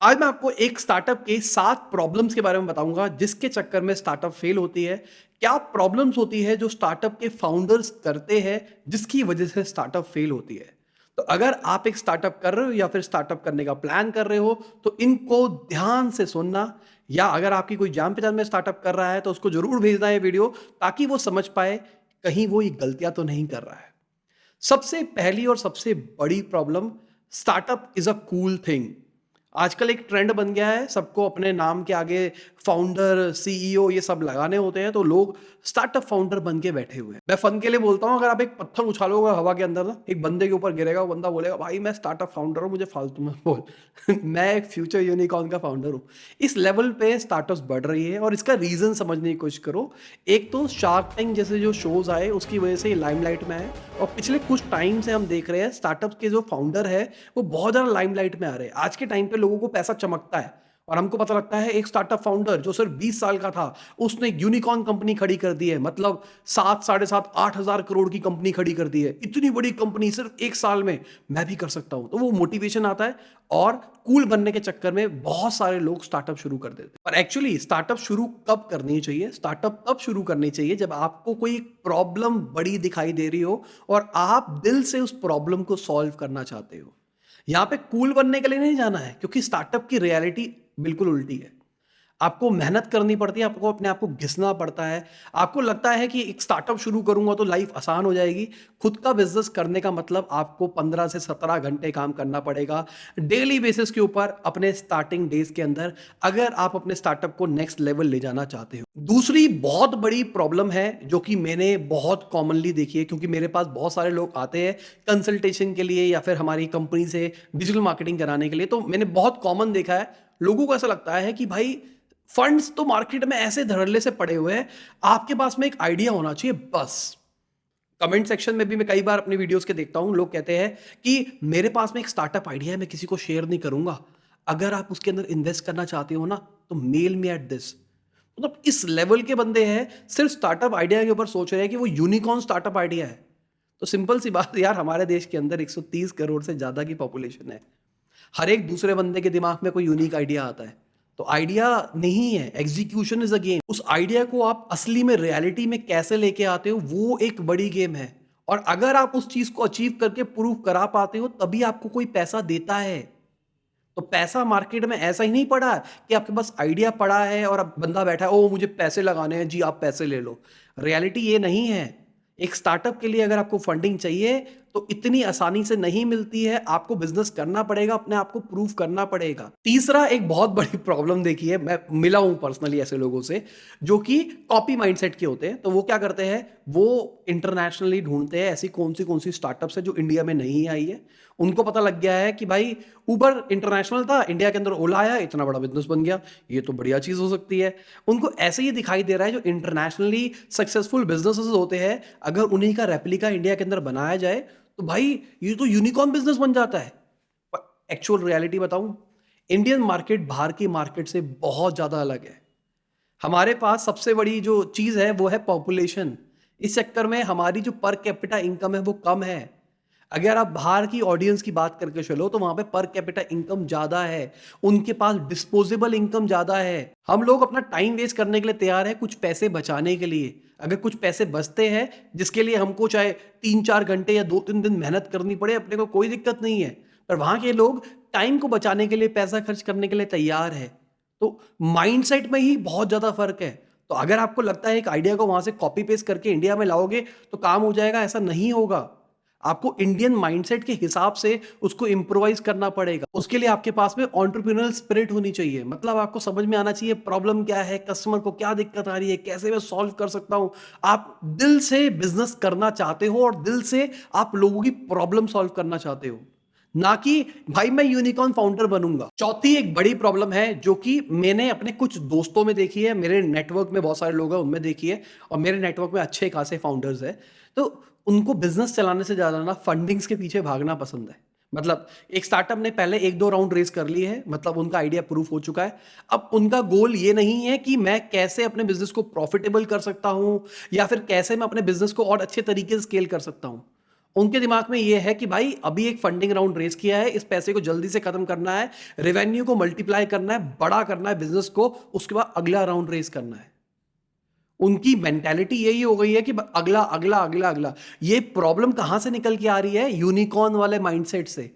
आज मैं आपको एक स्टार्टअप के 7 प्रॉब्लम्स के बारे में बताऊंगा जिसके चक्कर में स्टार्टअप फेल होती है। क्या प्रॉब्लम्स होती है जो स्टार्टअप के फाउंडर्स करते हैं जिसकी वजह से स्टार्टअप फेल होती है। तो अगर आप एक स्टार्टअप कर रहे हो या फिर स्टार्टअप करने का प्लान कर रहे हो तो इनको ध्यान से सुनना, या अगर आपकी कोई जान पहचान में स्टार्टअप कर रहा है तो उसको जरूर भेजना ये वीडियो, ताकि वो समझ पाए कहीं वो ये गलतियां तो नहीं कर रहा है। सबसे पहली और सबसे बड़ी problem, startup is a cool thing. आजकल एक ट्रेंड बन गया है, सबको अपने नाम के आगे फाउंडर, सीईओ ये सब लगाने होते हैं, तो लोग स्टार्टअप फाउंडर बन के बैठे हुए हैं। मैं फन के लिए बोलता हूँ, अगर आप एक पत्थर उछालोगे हवा के अंदर ना, एक बंदे के ऊपर गिरेगा, वो बंदा बोलेगा भाई मैं स्टार्टअप फाउंडर हूँ, मुझे फालतू में बोल मैं एक फ्यूचर यूनिकॉर्न का फाउंडर हूँ। इस लेवल पे स्टार्टअप्स बढ़ रही है और इसका रीजन समझने की कोशिश करो। एक तो शार्क टैंक जैसे जो शोज आए उसकी वजह से लाइमलाइट में है, और पिछले कुछ टाइम से हम देख रहे हैं स्टार्टअप के जो फाउंडर है वो बहुत ज्यादा लाइमलाइट में आ रहे हैं। आज के टाइम पे लोगों को पैसा चमकता है और हमको पता लगता है एक स्टार्टअप फाउंडर जो सिर्फ 20 साल का था, उसने यूनिकॉर्न कंपनी खड़ी कर दी है। मतलब 7, 7.5, 8 हजार करोड़ की कंपनी खड़ी कर दी है। इतनी बड़ी कंपनी सिर्फ एक साल में मैं भी कर सकता हूं, तो वो मोटिवेशन आता है और कूल बनने के चक्कर में बहुत सारे लोग स्टार्टअप शुरू कर देते हैं। पर एक्चुअली स्टार्टअप शुरू कब करनी चाहिए? स्टार्टअप तब शुरू करनी चाहिए जब आपको कोई प्रॉब्लम बड़ी दिखाई दे रही हो और आप दिल से उस प्रॉब्लम को सॉल्व करना चाहते हो। यहां पे कूल बनने के लिए नहीं जाना है, क्योंकि स्टार्टअप की रियलिटी बिल्कुल उल्टी है। आपको मेहनत करनी पड़ती है, आपको अपने आप को घिसना पड़ता है। आपको लगता है कि एक स्टार्टअप शुरू करूंगा तो लाइफ आसान हो जाएगी। खुद का बिजनेस करने का मतलब आपको 15 से 17 घंटे काम करना पड़ेगा डेली बेसिस के ऊपर अपने स्टार्टिंग डेज के अंदर, अगर आप अपने स्टार्टअप को नेक्स्ट लेवल ले जाना चाहते हो। दूसरी बहुत बड़ी प्रॉब्लम है जो कि मैंने बहुत कॉमनली देखी है, क्योंकि मेरे पास बहुत सारे लोग आते हैं कंसल्टेशन के लिए या फिर हमारी कंपनी से डिजिटल मार्केटिंग कराने के लिए। तो मैंने बहुत कॉमन देखा है, लोगों को ऐसा लगता है कि भाई फंड्स तो मार्केट में ऐसे धड़ल्ले से पड़े हुए हैं, आपके पास में एक आइडिया होना चाहिए बस। कमेंट सेक्शन में भी मैं कई बार अपने वीडियोस के देखता हूं, लोग कहते हैं कि मेरे पास में एक स्टार्टअप आइडिया है, मैं किसी को शेयर नहीं करूंगा, अगर आप उसके अंदर इन्वेस्ट करना चाहते हो ना तो मेल मी एट दिस। मतलब इस लेवल के बंदे हैं, सिर्फ स्टार्टअप आइडिया के ऊपर सोच रहे हैं कि वो यूनिकॉर्न स्टार्टअप आइडिया है। तो सिंपल सी बात है यार, हमारे देश के अंदर 130 करोड़ से ज्यादा की पॉपुलेशन है। हर एक दूसरे बंदे के दिमाग में कोई यूनिक आइडिया आता है। तो आइडिया नहीं है, एग्जीक्यूशन इज अ गेम। उस आइडिया को आप असली में रियलिटी में कैसे लेके आते हो वो एक बड़ी गेम है। और अगर आप उस चीज को अचीव करके प्रूव करा पाते हो तभी आपको कोई पैसा देता है। तो पैसा मार्केट में ऐसा ही नहीं पड़ा कि आपके पास आइडिया पड़ा है और अब बंदा बैठा है, ओ मुझे पैसे लगाने हैं जी, आप पैसे ले लो। रियलिटी ये नहीं है। एक स्टार्टअप के लिए अगर आपको फंडिंग चाहिए तो इतनी आसानी से नहीं मिलती है, आपको बिजनेस करना पड़ेगा, अपने आप को प्रूव करना पड़ेगा। तीसरा एक बहुत बड़ी प्रॉब्लम देखी है, मैं मिला हूं पर्सनली ऐसे लोगों से जो कि कॉपी माइंडसेट के होते हैं। तो वो क्या करते हैं, वो इंटरनेशनली ढूंढते हैं ऐसी कौन सी स्टार्टअप्स है जो इंडिया में नहीं आई है। उनको पता लग गया है कि भाई उबर इंटरनेशनल था, इंडिया के अंदर ओला आया, इतना बड़ा बिजनेस बन गया, ये तो बढ़िया चीज हो सकती है। उनको ऐसे ही दिखाई दे रहा है जो इंटरनेशनली सक्सेसफुल बिजनेसेस होते हैं, अगर उन्हीं का रेप्लिका इंडिया के अंदर बनाया जाए तो भाई ये तो यूनिकॉर्न बिजनेस बन जाता है। एक्चुअल रियलिटी बताऊं, इंडियन मार्केट बाहर की मार्केट से बहुत ज्यादा अलग है। हमारे पास सबसे बड़ी जो चीज है वो है पॉपुलेशन। इस चक्कर में हमारी जो पर कैपिटा इनकम है वो कम है। अगर आप बाहर की ऑडियंस की बात करके चलो तो वहां पे पर कैपिटा इनकम ज्यादा है, उनके पास डिस्पोजेबल इनकम ज्यादा है। हम लोग अपना टाइम वेस्ट करने के लिए तैयार है कुछ पैसे बचाने के लिए। अगर कुछ पैसे बचते हैं जिसके लिए हमको चाहे 3-4 घंटे या 2-3 दिन मेहनत करनी पड़े, अपने को कोई दिक्कत नहीं है। पर वहां के लोग टाइम को बचाने के लिए पैसा खर्च करने के लिए तैयार है। तो माइंडसेट में ही बहुत ज्यादा फर्क है। तो अगर आपको लगता है एक आइडिया को वहां से कॉपी पेस्ट करके इंडिया में लाओगे तो काम हो जाएगा, ऐसा नहीं होगा। आपको इंडियन माइंडसेट के हिसाब से उसको इंप्रोवाइज करना पड़ेगा। उसके लिए आपके पास में एंटरप्रेन्योरल स्पिरिट होनी चाहिए। मतलब आपको समझ में आना चाहिए प्रॉब्लम क्या है, कस्टमर को क्या दिक्कत आ रही है, कैसे मैं सॉल्व कर सकता हूं। आप दिल से बिजनेस करना चाहते हो और दिल से आप लोगों की प्रॉब्लम सॉल्व करना चाहते हो, ना कि भाई मैं यूनिकॉर्न फाउंडर बनूंगा। चौथी एक बड़ी प्रॉब्लम है जो कि मैंने अपने कुछ दोस्तों में देखी है, मेरे नेटवर्क में बहुत सारे लोग हैं उनमें देखी है, और मेरे नेटवर्क में अच्छे खासे फाउंडर्स है। तो उनको बिजनेस चलाने से ज्यादा ना फंडिंग्स के पीछे भागना पसंद है। मतलब एक स्टार्टअप ने पहले 1-2 राउंड रेस कर लिए है, मतलब उनका आइडिया प्रूफ हो चुका है। अब उनका गोल ये नहीं है कि मैं कैसे अपने बिजनेस को प्रॉफिटेबल कर सकता हूं या फिर कैसे मैं अपने बिजनेस को और अच्छे तरीके से स्केल कर सकता हूं। उनके दिमाग में ये है कि भाई अभी एक फंडिंग राउंड रेज किया है, इस पैसे को जल्दी से खत्म करना है, रेवेन्यू को मल्टीप्लाई करना है, बड़ा करना है बिजनेस को, उसके बाद अगला राउंड रेज करना है। उनकी मेंटालिटी यही हो गई है कि अगला अगला अगला अगला। ये प्रॉब्लम कहां से निकल के आ रही है? यूनिकॉर्न वाले माइंडसेट से।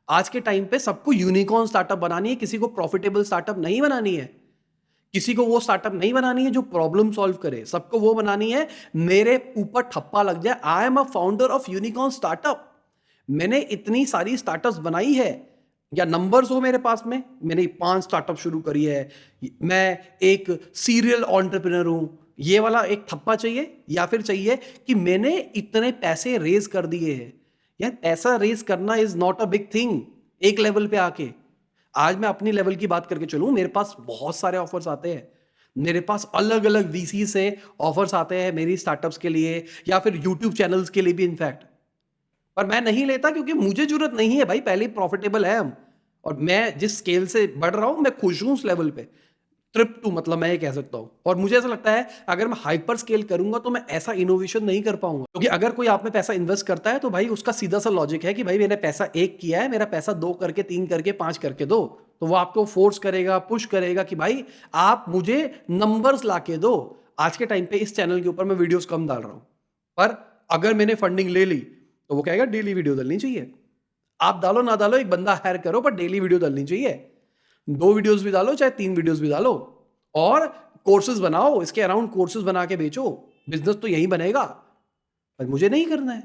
आज के टाइम पे सबको यूनिकॉर्न स्टार्टअप बनानी है, किसी को प्रॉफिटेबल स्टार्टअप नहीं बनानी है। किसी को वो स्टार्टअप नहीं बनानी है जो प्रॉब्लम सॉल्व करे, सबको वो बनानी है मेरे ऊपर ठप्पा लग जाए। I am a founder of unicorn startup, मैंने इतनी सारी स्टार्टअप्स बनाई है, या नंबर्स हो मेरे पास में, मैंने 5 स्टार्टअप शुरू करी है, मैं एक सीरियल एंटरप्रेन्योर हूं। ये वाला एक ठप्पा चाहिए, या फिर चाहिए कि मैंने इतने पैसे रेज कर दिए हैं। यार पैसा रेज करना is not a big thing. एक लेवल पे आके, आज मैं अपनी लेवल की बात करके चलूं, मेरे पास बहुत सारे ऑफर्स आते हैं, मेरे पास अलग अलग वीसी से ऑफर्स आते हैं मेरी स्टार्टअप्स के लिए, या फिर यूट्यूब चैनल्स के लिए भी इनफैक्ट। पर मैं नहीं लेता क्योंकि मुझे जरूरत नहीं है भाई, पहले ही प्रॉफिटेबल है हम, और मैं जिस स्केल से बढ़ रहा हूं मैं खुश हूं उस लेवल पे। ट्रिप टू, मतलब मैं ये कह सकता हूं। और मुझे ऐसा लगता है अगर मैं हाइपर स्केल करूंगा तो मैं ऐसा इनोवेशन नहीं कर पाऊंगा, क्योंकि अगर कोई आप में पैसा इन्वेस्ट करता है तो भाई उसका सीधा सा लॉजिक है कि भाई मैंने पैसा 1 किया है, मेरा पैसा 2 करके, 3 करके, 5 करके दो। तो वो आपको फोर्स करेगा, पुश करेगा कि भाई आप मुझे नंबर्स लाके दो। आज के टाइम पे इस चैनल के ऊपर मैं वीडियोस कम डाल रहा हूं, पर अगर मैंने फंडिंग ले ली तो वो कहेगा डेली वीडियो डालनी चाहिए। आप डालो ना डालो, एक बंदा हायर करो, पर डेली वीडियो डालनी चाहिए। 2 वीडियोस भी डालो, चाहे 3 वीडियोस भी डालो, और कोर्सेज बनाओ, इसके अराउंड कोर्सेज बना के बेचो, बिजनेस तो यही बनेगा। पर मुझे नहीं करना है,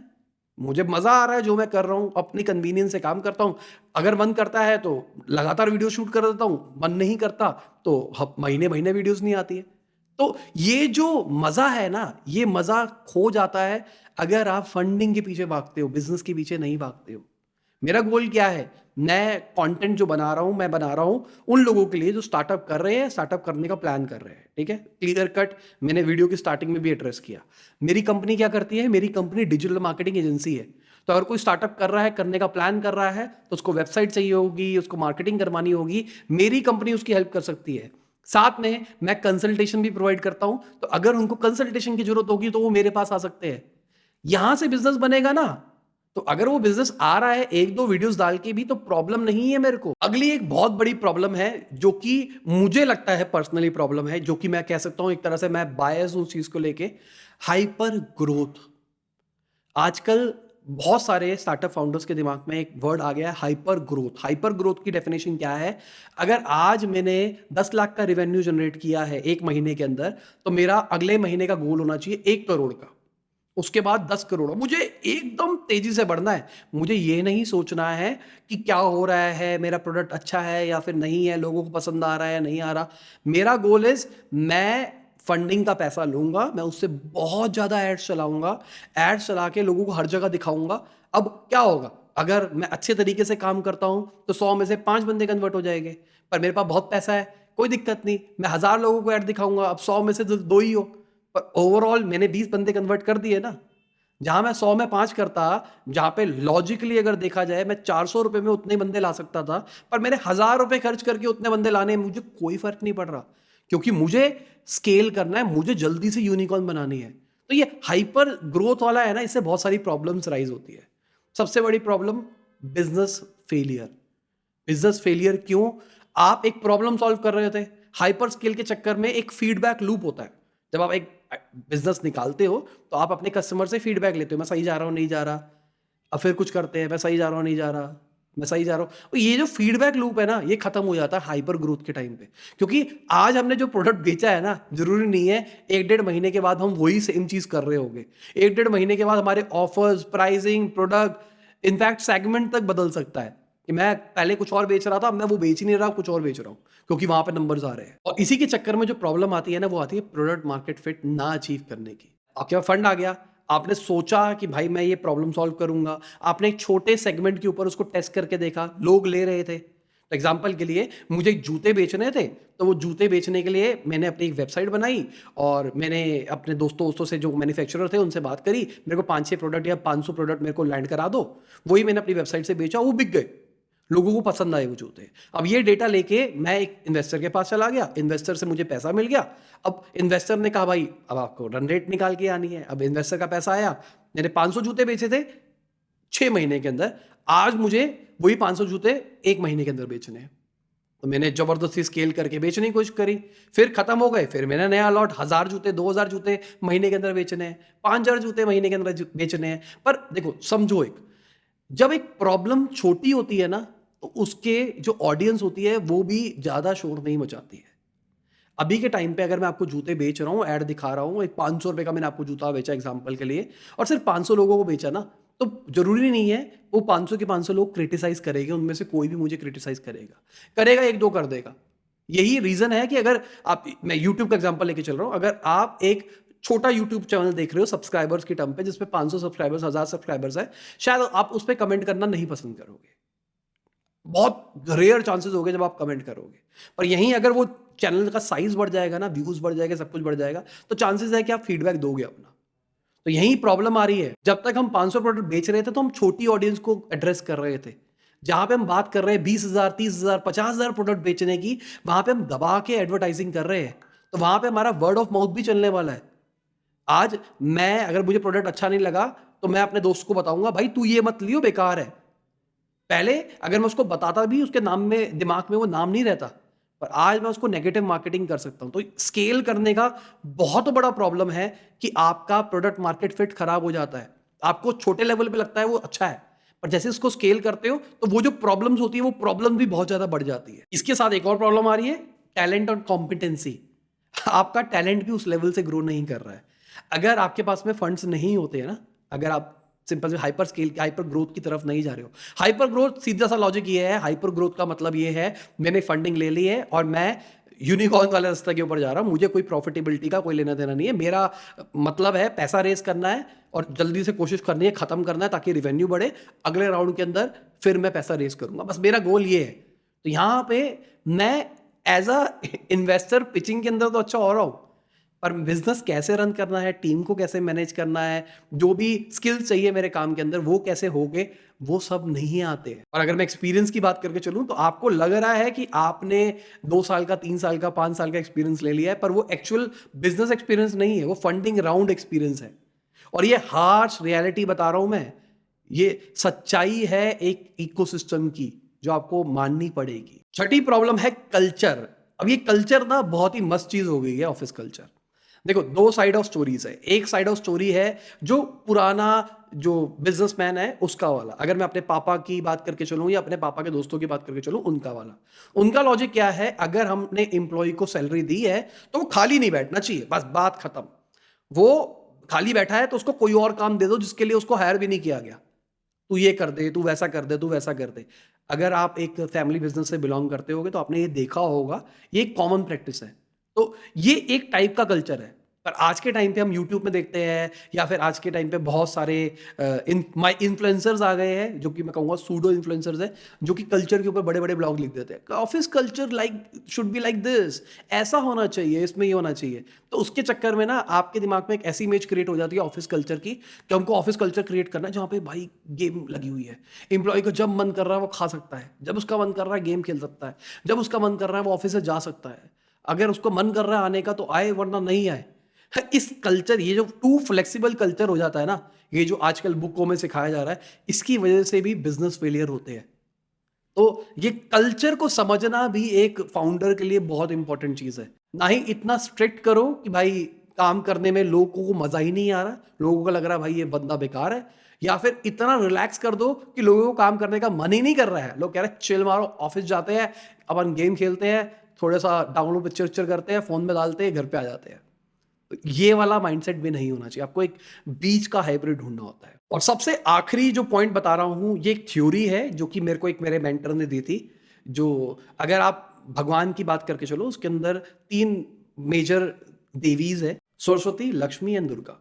मुझे मजा आ रहा है जो मैं कर रहा हूं, अपनी कन्वीनियंस से काम करता हूं। अगर मन करता है तो लगातार वीडियो शूट कर देता हूं, मन नहीं करता तो महीने महीने वीडियोस नहीं आती है। तो ये जो मजा है ना, ये मजा खो जाता है अगर आप फंडिंग के पीछे भागते हो, बिजनेस के पीछे नहीं भागते हो। मेरा गोल क्या है? मैं कंटेंट जो बना रहा हूं, मैं बना रहा हूं उन लोगों के लिए जो स्टार्टअप कर रहे हैं, स्टार्टअप करने का प्लान कर रहे हैं। ठीक है, क्लियर कट मैंने वीडियो की स्टार्टिंग में भी एड्रेस किया। मेरी कंपनी क्या करती है? मेरी कंपनी डिजिटल मार्केटिंग एजेंसी है। तो अगर कोई स्टार्टअप कर रहा है, करने का प्लान कर रहा है, तो उसको वेबसाइट चाहिए होगी, उसको मार्केटिंग करवानी होगी, मेरी कंपनी उसकी हेल्प कर सकती है। साथ में मैं कंसल्टेशन भी प्रोवाइड करता हूं, तो अगर उनको कंसल्टेशन की जरूरत होगी तो वो मेरे पास आ सकते हैं। यहां से बिजनेस बनेगा ना। तो अगर वो बिजनेस आ रहा है 1-2 वीडियोस डाल के भी, तो प्रॉब्लम नहीं है मेरे को। अगली एक बहुत बड़ी प्रॉब्लम है जो कि मुझे लगता है पर्सनली प्रॉब्लम है, जो कि मैं कह सकता हूं एक तरह से मैं बायस हूं उस चीज को लेके, हाइपर ग्रोथ। आजकल बहुत सारे स्टार्टअप फाउंडर्स के दिमाग में एक वर्ड आ गया है, हाइपर ग्रोथ। हाइपर ग्रोथ की डेफिनेशन क्या है? अगर आज मैंने 10 लाख का रेवेन्यू जनरेट किया है 1 महीने के अंदर, तो मेरा अगले महीने का गोल होना चाहिए 1 करोड़ का, उसके बाद 10 करोड़। मुझे एकदम तेजी से बढ़ना है। मुझे ये नहीं सोचना है कि क्या हो रहा है, मेरा प्रोडक्ट अच्छा है या फिर नहीं है, लोगों को पसंद आ रहा है या नहीं आ रहा। मेरा गोल इज, मैं फंडिंग का पैसा लूंगा, मैं उससे बहुत ज्यादा एड्स चलाऊंगा, एड्स चला के लोगों को हर जगह दिखाऊंगा। अब क्या होगा? अगर मैं अच्छे तरीके से काम करता हूं तो 100 में से 5 बंदे कन्वर्ट हो जाएंगे। पर मेरे पास बहुत पैसा है, कोई दिक्कत नहीं, मैं 1000 लोगों को ऐड दिखाऊंगा, अब 100 में से 2 ही हो, पर ओवरऑल मैंने 20 बंदे कन्वर्ट कर दिए ना। जहां मैं 100 में 5 करता, जहां पे लॉजिकली अगर देखा जाए मैं 400 रुपए में उतने बंदे ला सकता था, पर मैंने 1000 रुपए खर्च करके उतने बंदे लाने में मुझे कोई फर्क नहीं पड़ रहा, क्योंकि मुझे स्केल करना है, मुझे जल्दी से यूनिकॉर्न बनानी है। तो ये हाइपर ग्रोथ वाला है ना, इससे बहुत सारी प्रॉब्लम्स राइज होती है। सबसे बड़ी problem, business failure. Business failure क्यों? आप एक प्रॉब्लम सॉल्व कर रहे थे, हाइपर स्केल के चक्कर में एक फीडबैक लूप होता है। जब आप एक बिजनेस निकालते हो तो आप अपने कस्टमर से फीडबैक लेते हो, मैं सही जा रहा हूं नहीं जा रहा। अब फिर कुछ करते हैं, मैं सही जा रहा हूं नहीं जा रहा, मैं सही जा रहा हूं। और ये जो फीडबैक लूप है ना, ये खत्म हो जाता है हाइपर ग्रोथ के टाइम पे। क्योंकि आज हमने जो प्रोडक्ट बेचा है ना, जरूरी नहीं है 1-1.5 महीने के बाद हम वही सेम चीज कर रहे होंगे। 1-1.5 महीने के बाद हमारे offers, pricing, product, in fact segment तक बदल सकता है कि मैं पहले कुछ और बेच रहा था, अब मैं वो बेच ही नहीं रहा, कुछ और बेच रहा हूं, क्योंकि वहां पे नंबर्स आ रहे हैं। और इसी के चक्कर में जो प्रॉब्लम आती है ना, वो आती है प्रोडक्ट मार्केट फिट ना अचीव करने की। आपके पास फंड आ गया, आपने सोचा कि भाई मैं ये प्रॉब्लम सॉल्व करूंगा, आपने एक छोटे सेगमेंट के ऊपर उसको टेस्ट करके देखा, लोग ले रहे थे। तो एग्जाम्पल के लिए मुझे जूते बेचने थे, तो वो जूते बेचने के लिए मैंने अपनी एक वेबसाइट बनाई, और मैंने अपने दोस्तों से जो मैन्युफैक्चरर थे उनसे बात करी, मेरे को 5-6 प्रोडक्ट या 500 प्रोडक्ट मेरे को लैंड करा दो। वही मैंने अपनी वेबसाइट से बेचा, वो बिक गए, लोगों को पसंद आए वो जूते। अब ये डेटा लेके मैं एक इन्वेस्टर के पास चला गया, इन्वेस्टर से मुझे पैसा मिल गया। अब इन्वेस्टर ने कहा भाई अब आपको रन रेट निकाल के आनी है। अब इन्वेस्टर का पैसा आया, मैंने 500 जूते बेचे थे, 6 महीने के अंदर। आज मुझे वही 500 जूते 1 महीने के अंदर बेचने हैं। तो मैंने ज़बरदस्ती स्केल करके बेचने की कोशिश करी, फिर खत्म हो गए, फिर मैंने नया लॉट 1000 जूते, 2000 जूते महीने के अंदर बेचने हैं, 5000 जूते महीने के अंदर बेचने हैं। पर देखो, समझो, एक जब एक प्रॉब्लम छोटी होती है ना, तो उसके जो ऑडियंस होती है वो भी ज़्यादा शोर नहीं मचाती है। अभी के टाइम पे अगर मैं आपको जूते बेच रहा हूँ, ऐड दिखा रहा हूँ, एक 500 रुपए का मैंने आपको जूता बेचा एग्जांपल के लिए, और सिर्फ 500 लोगों को बेचा ना, तो जरूरी नहीं है वो 500 के 500 लोग क्रिटिसाइज करेंगे, उनमें से कोई भी मुझे क्रिटिसाइज करेगा, एक दो कर देगा। यही रीजन है कि अगर आप, मैं यूट्यूब का एग्जांपल लेके चल रहा हूं, अगर आप एक छोटा यूट्यूब चैनल देख रहे हो सब्सक्राइबर्स की टर्म पे, जिसपे 500 सब्सक्राइबर्स, 1000 सब्सक्राइबर्स है, शायद आप उस पर कमेंट करना नहीं पसंद करोगे। बहुत रेयर चांसेस होंगे जब आप कमेंट करोगे। पर यहीं अगर वो चैनल का साइज बढ़ जाएगा ना, व्यूज बढ़ जाएगा, सब कुछ बढ़ जाएगा, तो चांसेस है कि आप फीडबैक दोगे अपना। तो यही प्रॉब्लम आ रही है। जब तक हम 500 प्रोडक्ट बेच रहे थे तो हम छोटी ऑडियंस को एड्रेस कर रहे थे। जहां पे हम बात कर रहे हैं 20,000, 30,000, 50,000 प्रोडक्ट बेचने की, वहां पे हम दबा के एडवर्टाइजिंग कर रहे हैं। तो वहां पे हमारा वर्ड ऑफ माउथ भी चलने वाला है। आज मैं, अगर मुझे प्रोडक्ट अच्छा नहीं लगा, तो मैं अपने दोस्त को बताऊंगा, भाई तू ये मत लियो, बेकार है। पहले अगर मैं उसको बताता भी, उसके नाम में, दिमाग में वो नाम नहीं रहता। पर आज मैं उसको नेगेटिव मार्केटिंग कर सकता हूं। तो स्केल करने का बहुत बड़ा प्रॉब्लम है कि आपका प्रोडक्ट मार्केट फिट खराब हो जाता है। आपको छोटे लेवल पे लगता है वो अच्छा है, पर जैसे इसको स्केल करते हो तो वो जो प्रॉब्लम्स होती है, वो प्रॉब्लम भी बहुत ज्यादा बढ़ जाती है। इसके साथ एक और प्रॉब्लम आ रही है, टैलेंट और कॉम्पिटेंसी। आपका टैलेंट भी उस लेवल से ग्रो नहीं कर रहा है। अगर आपके पास में फंड्स नहीं होते हैं ना, अगर आप सिंपल से हाइपर स्केल, हाइपर ग्रोथ की तरफ नहीं जा रहे हो। हाइपर ग्रोथ, सीधा सा लॉजिक ये है, हाइपर ग्रोथ का मतलब ये है, मैंने फंडिंग ले ली है और मैं यूनिकॉर्न वाले रास्ते के ऊपर जा रहा हूं, मुझे कोई प्रॉफिटेबिलिटी का कोई लेना देना नहीं है। मेरा मतलब है पैसा रेस करना है और जल्दी से कोशिश करनी है, खत्म करना है, ताकि रिवेन्यू बढ़े, अगले राउंड के अंदर फिर मैं पैसा रेस करूंगा। बस मेरा गोल ये है। तो यहां पे मैं एज अ इन्वेस्टर पिचिंग के अंदर तो अच्छा हो रहा हूं, पर बिजनेस कैसे रन करना है, टीम को कैसे मैनेज करना है, जो भी स्किल्स चाहिए मेरे काम के अंदर, वो कैसे होंगे, वो सब नहीं आते हैं। और अगर मैं एक्सपीरियंस की बात करके चलूं, तो आपको लग रहा है कि आपने 2 साल का, 3 साल का, 5 साल का एक्सपीरियंस ले लिया है, पर वो एक्चुअल बिजनेस एक्सपीरियंस नहीं है, वो फंडिंग राउंड एक्सपीरियंस है। और ये हार्श रियलिटी बता रहा हूं मैं, ये सच्चाई है एक इकोसिस्टम की, जो आपको माननी पड़ेगी। छठी प्रॉब्लम है कल्चर। अब ये कल्चर ना बहुत ही मस्त चीज हो गई है, ऑफिस कल्चर। देखो, दो साइड ऑफ स्टोरीज है। एक साइड ऑफ स्टोरी है जो पुराना, जो बिजनेसमैन है उसका वाला। अगर मैं अपने पापा की बात करके चलूं या अपने पापा के दोस्तों की बात करके चलूं, उनका वाला। उनका लॉजिक क्या है, अगर हमने एम्प्लॉय को सैलरी दी है तो वो खाली नहीं बैठना चाहिए, बस बात खत्म। वो खाली बैठा है तो उसको कोई और काम दे दो जिसके लिए उसको हायर भी नहीं किया गया। तू ये कर दे, तू वैसा कर दे, तू वैसा कर दे। अगर आप एक फैमिली बिजनेस से बिलोंग करते होगे तो आपने ये देखा होगा, ये एक कॉमन प्रैक्टिस है। तो ये एक टाइप का कल्चर है। पर आज के टाइम पे हम यूट्यूब में देखते हैं, या फिर आज के टाइम पे बहुत सारे इन्फ्लुएंसर्स आ गए हैं, जो कि मैं कहूँगा सूडो इन्फ्लुएंसर्स हैं, जो कि कल्चर के ऊपर बड़े बड़े ब्लॉग लिख देते हैं। Office culture like should be like this, ऐसा होना चाहिए, इसमें ये होना चाहिए। तो उसके चक्कर में ना आपके दिमाग में एक ऐसी इमेज क्रिएट हो जाती है ऑफिस कल्चर की, कि हमको ऑफिस कल्चर क्रिएट करना है जहाँ पे भाई गेम लगी हुई है। एम्प्लॉय को जब मन कर रहा है वो खा सकता है, जब उसका मन कर रहा है गेम खेल सकता है, जब उसका मन कर रहा है वो ऑफिस से जा सकता है। अगर उसको मन कर रहा है आने का तो आए, वरना नहीं आए। इस कल्चर, ये जो टू फ्लेक्सिबल कल्चर हो जाता है ना, ये जो आजकल बुकों में सिखाया जा रहा है, इसकी वजह से भी बिजनेस फेलियर होते हैं। तो ये कल्चर को समझना भी एक फाउंडर के लिए बहुत इंपॉर्टेंट चीज है। ना ही इतना स्ट्रिक्ट करो कि भाई काम करने में लोगों को मजा ही नहीं आ रहा, लोगों को लग रहा है भाई ये बंदा बेकार है, या फिर इतना रिलैक्स कर दो कि लोगों को काम करने का मन ही नहीं कर रहा है। लोग कह रहे हैं चिल मारो, ऑफिस जाते हैं, अपन गेम खेलते हैं, थोड़ा सा डाउनलोड पिक्चर पिक्चर करते हैं, फोन में डालते हैं, घर पे आ जाते हैं। तो ये वाला माइंडसेट भी नहीं होना चाहिए। आपको एक बीच का हाइब्रिड ढूंढना होता है। और सबसे आखिरी जो पॉइंट बता रहा हूं, ये एक थ्योरी है जो कि मेरे को एक मेरे मेंटर ने दी थी। जो, अगर आप भगवान की बात करके चलो, उसके अंदर 3 मेजर देवीज है, सरस्वती, लक्ष्मी एंड दुर्गा।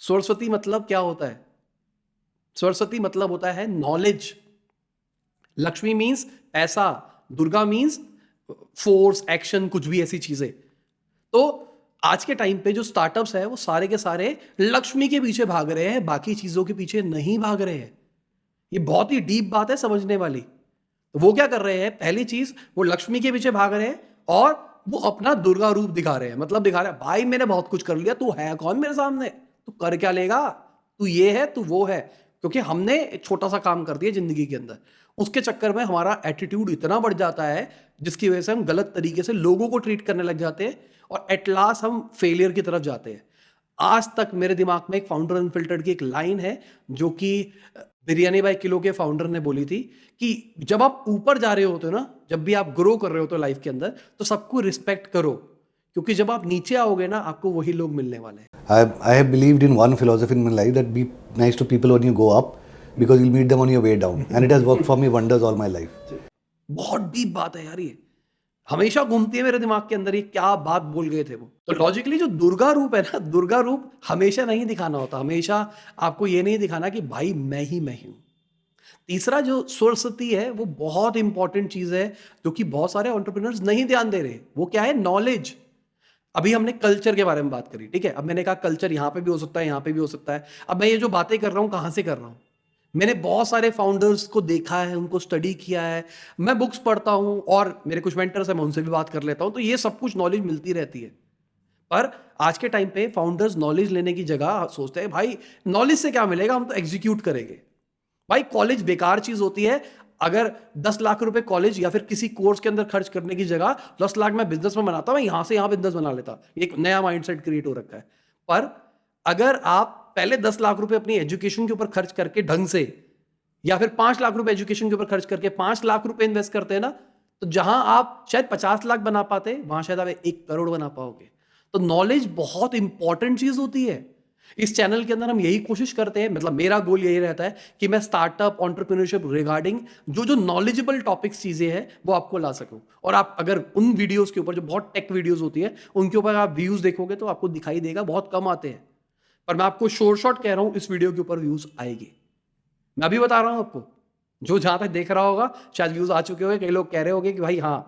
सरस्वती मतलब क्या होता है? सरस्वती मतलब होता है नॉलेज। लक्ष्मी मीन्स पैसा। दुर्गा मीन्स फोर्स, एक्शन, कुछ भी ऐसी चीजें। तो आज के टाइम पे जो स्टार्टअप्स है वो सारे के सारे लक्ष्मी के पीछे भाग रहे हैं, बाकी चीजों के पीछे नहीं भाग रहे हैं। ये बहुत ही डीप बात है समझने वाली। तो वो क्या कर रहे हैं, पहली चीज, वो लक्ष्मी के पीछे भाग रहे हैं और वो अपना दुर्गा रूप दिखा रहे हैं। मतलब दिखा रहे हैं, भाई मैंने बहुत कुछ कर लिया, तू है कौन मेरे सामने, तू कर क्या लेगा, तू ये है, तू वो है। क्योंकि हमने एक छोटा सा काम कर दिया जिंदगी के अंदर, उसके चक्कर में हमारा एटीट्यूड इतना बढ़ जाता है जिसकी वजह से हम गलत तरीके से लोगों को ट्रीट करने लग जाते हैं और एट लास्ट हम फेलियर की तरफ जाते हैं। आज तक मेरे दिमाग में एक फाउंडर अनफिल्टर्ड की एक लाइन है जो कि बिरयानी बाय किलो के फाउंडर ने बोली थी कि जब आप ऊपर जा रहे होते हो ना, जब भी आप ग्रो कर रहे होते हो लाइफ के अंदर, तो सबको रिस्पेक्ट करो, क्योंकि जब आप नीचे आओगे ना आपको वही लोग मिलने वाले हैं। I have believed in one philosophy in my life, that be nice to people when you go up, because you'll meet them on your way down, and it has worked for me wonders all my life. बहुत deep बात है यार, ये हमेशा घूमती है मेरे दिमाग के अंदर, ये क्या बात बोल गए थे वो। तो लॉजिकली जो दुर्गा रूप है ना, दुर्गा रूप हमेशा नहीं दिखाना होता, हमेशा आपको ये नहीं दिखाना कि भाई मैं ही हूं। तीसरा जो सरस्वती है वो बहुत इंपॉर्टेंट चीज है जो कि बहुत सारे एंटरप्रेन्योर्स नहीं ध्यान दे रहे। वो क्या है? नॉलेज। अभी हमने कल्चर के बारे में बात करी, ठीक है। अब मैंने कहा कल्चर यहाँ पे भी हो सकता है, यहाँ पे भी हो सकता है। अब मैं ये जो बातें कर रहा हूँ कहाँ से कर रहा हूँ? मैंने बहुत सारे फाउंडर्स को देखा है, उनको स्टडी किया है, मैं बुक्स पढ़ता हूँ और मेरे कुछ मेंटर्स हैं, मैं उनसे भी बात कर लेता हूँ, तो ये सब कुछ नॉलेज मिलती रहती है। पर आज के टाइम पे फाउंडर्स नॉलेज लेने की जगह सोचते हैं भाई नॉलेज से क्या मिलेगा, हम तो एग्जीक्यूट करेंगे। भाई कॉलेज बेकार चीज होती है। अगर 10 लाख रुपए कॉलेज या फिर किसी कोर्स के अंदर खर्च करने की जगह 10 लाख मैं बिजनेस में बनाता, मैं यहां से यहां बिजनेस बना लेता। एक नया माइंडसेट क्रिएट हो रखा है। पर अगर आप पहले 10 लाख रुपए अपनी एजुकेशन के ऊपर खर्च करके ढंग से, या फिर 5 लाख रुपए एजुकेशन के ऊपर खर्च करके 5 लाख रुपए इन्वेस्ट करते हैं ना, तो जहां आप शायद 50 लाख बना पाते, वहां शायद आप 1 करोड़ बना पाओगे। तो नॉलेज बहुत इंपॉर्टेंट चीज होती है। इस चैनल के अंदर हम यही कोशिश करते हैं, मतलब मेरा गोल यही रहता है कि मैं स्टार्टअप एंटरप्रेन्योरशिप रिगार्डिंग जो नॉलेजेबल टॉपिक्स चीजें हैं वो आपको ला सकूं। और आप अगर उन वीडियोस के ऊपर, जो बहुत टेक वीडियोस होती है, उनके ऊपर आप व्यूज देखोगे तो आपको दिखाई देगा बहुत कम आते हैं। पर मैं आपको शॉर्ट कह रहा हूं, इस वीडियो के ऊपर व्यूज आएगी। मैं अभी बता रहा हूं आपको, जो जहां तक देख रहा होगा शायद व्यूज आ चुके होंगे, कई लोग कह रहे होंगे कि भाई हाँ।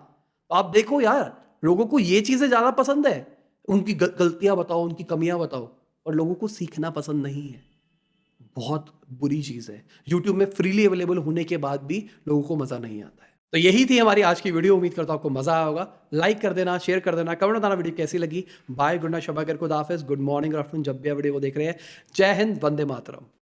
तो आप देखो यार, लोगों को ये चीजें ज्यादा पसंद है, उनकी गलतियां बताओ, उनकी कमियां बताओ, और लोगों को सीखना पसंद नहीं है। बहुत बुरी चीज है। YouTube में फ्रीली अवेलेबल होने के बाद भी लोगों को मजा नहीं आता है। तो यही थी हमारी आज की वीडियो। उम्मीद करता हूं आपको मजा आया होगा। लाइक कर देना, शेयर कर देना, कमेंट बताना वीडियो कैसी लगी। बाय, गुड नाइट, शबा कर, खुदा हाफिज़, गुड मॉर्निंग, आफ्टरनून, जब भी वीडियो को देख रहे हैं। जय हिंद, वंदे मातरम।